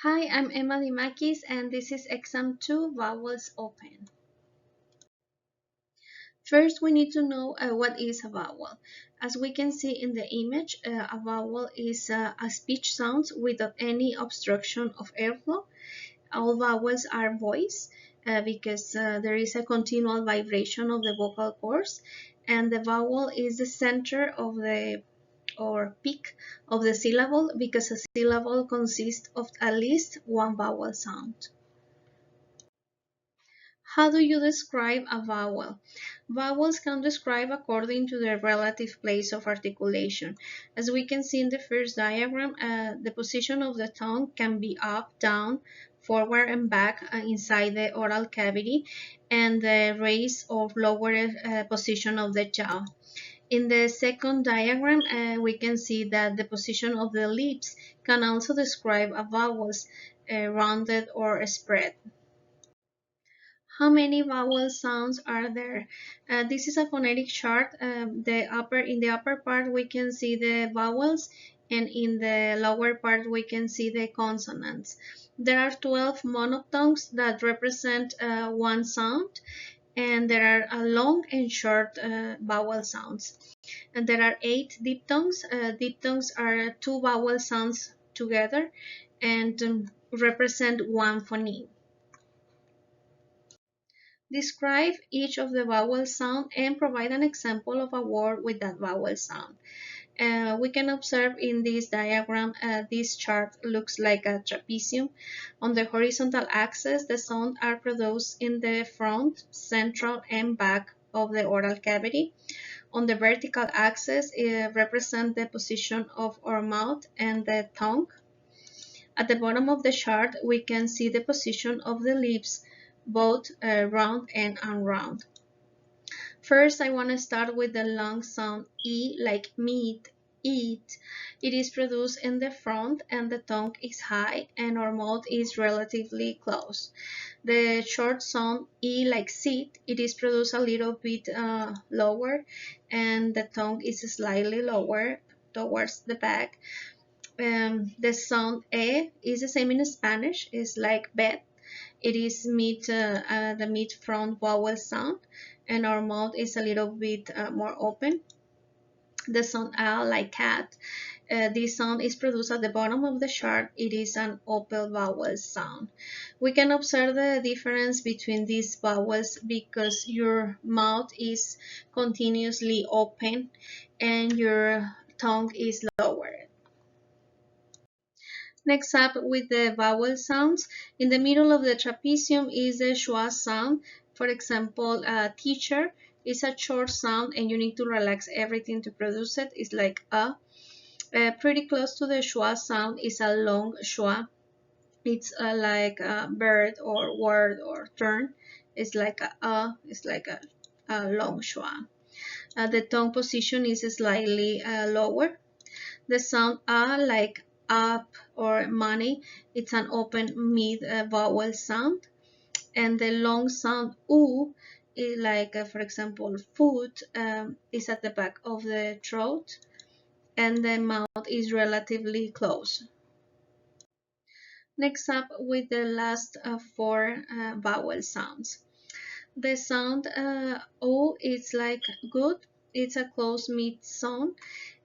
Hi, I'm Emma Dimakis and this is exam 2 Vowels Open. First, we need to know what is a vowel. As we can see in the image, a vowel is a speech sound without any obstruction of airflow. All vowels are voiced because there is a continual vibration of the vocal cords, and the vowel is the center of the or peak of the syllable because a syllable consists of at least one vowel sound. How do you describe a vowel? Vowels can describe according to their relative place of articulation. As we can see in the first diagram, the position of the tongue can be up, down, forward and back inside the oral cavity, and the raise or lower position of the jaw. In the second diagram, we can see that the position of the lips can also describe a vowel's rounded or spread. How many vowel sounds are there? This is a phonetic chart. In the upper part we can see the vowels, and in the lower part we can see the consonants. There are 12 monophthongs that represent one sound, and there are long and short vowel sounds. And there are 8 diphthongs. Diphthongs are two vowel sounds together and represent one phoneme. Describe each of the vowel sound and provide an example of a word with that vowel sound. We can observe in this diagram, this chart looks like a trapezium. On the horizontal axis, the sounds are produced in the front, central, and back of the oral cavity. On the vertical axis, it represents the position of our mouth and the tongue. At the bottom of the chart, we can see the position of the lips, both round and unround. First, I want to start with the long sound E, like meat, eat. It is produced in the front and the tongue is high and our mouth is relatively close. The short sound E, like sit, it is produced a little bit lower and the tongue is slightly lower towards the back. The sound E is the same in Spanish, it's like bed. It is the mid front vowel sound, and our mouth is a little bit more open. The sound A, like cat, this sound is produced at the bottom of the chart. It is an open vowel sound. We can observe the difference between these vowels because your mouth is continuously open and your tongue is lower. Next up with the vowel sounds. In the middle of the trapezium is the schwa sound. For example, teacher is a short sound and you need to relax everything to produce it. It's like a. Pretty close to the schwa sound is a long schwa. It's like a bird or word or turn. It's like it's like a long schwa. The tongue position is slightly lower. The sound a, like up or money, it's an open mid vowel sound. And the long sound u is like, for example, foot, is at the back of the throat, and the mouth is relatively close. Next up with the last four vowel sounds. The sound o is like good, it's a close mid sound,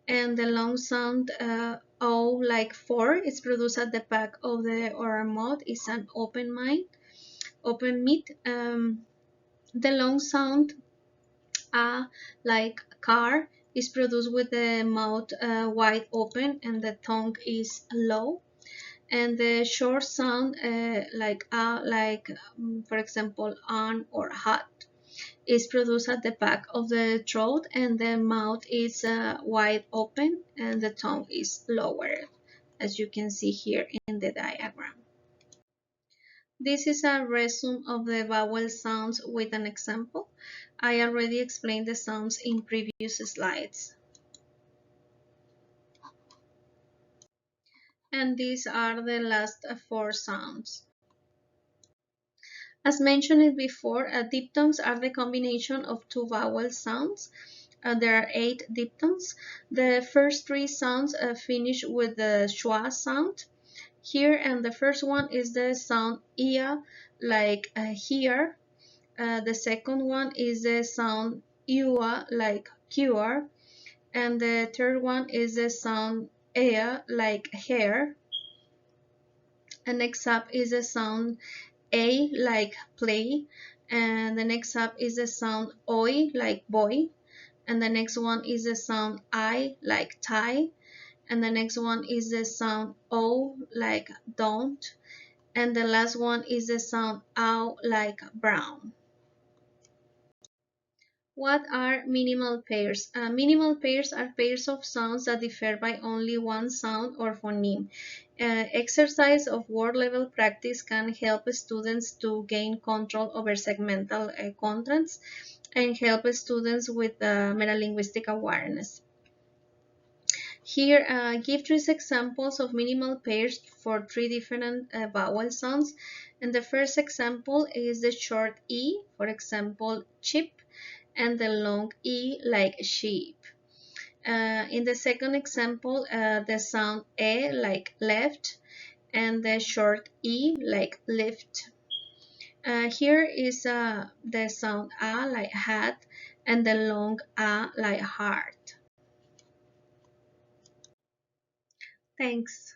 and the long sound O, like four, is produced at the back of the oral mouth. It's an open mid. The long sound A, like car, is produced with the mouth wide open and the tongue is low. And the short sound like A, like for example on or hot, is produced at the back of the throat and the mouth is wide open and the tongue is lower, as you can see here in the diagram. This is a resume of the vowel sounds with an example. I already explained the sounds in previous slides. And these are the last four sounds. As mentioned before, diphthongs are the combination of two vowel sounds. There are 8 diphthongs. The first 3 sounds finish with the schwa sound. Here, and the first one is the sound ia, like here. The second one is the sound ua, like cure. And the third one is the sound ea, like hair. And next up is the sound a, like play. And the next up is the sound oi, like boy. And the next one is the sound I, like tie. And the next one is the sound O, like don't. And the last one is the sound ow, like brown. What are minimal pairs? Minimal pairs are pairs of sounds that differ by only one sound or phoneme. Exercise of word level practice can help students to gain control over segmental contents and help students with metalinguistic awareness. Here, give three examples of minimal pairs for three different vowel sounds. And the first example is the short E, for example, chip, and the long E, like sheep. In the second example, the sound E, like left, and the short E, like lift. Here is the sound A, like hat, and the long A, like heart. Thanks.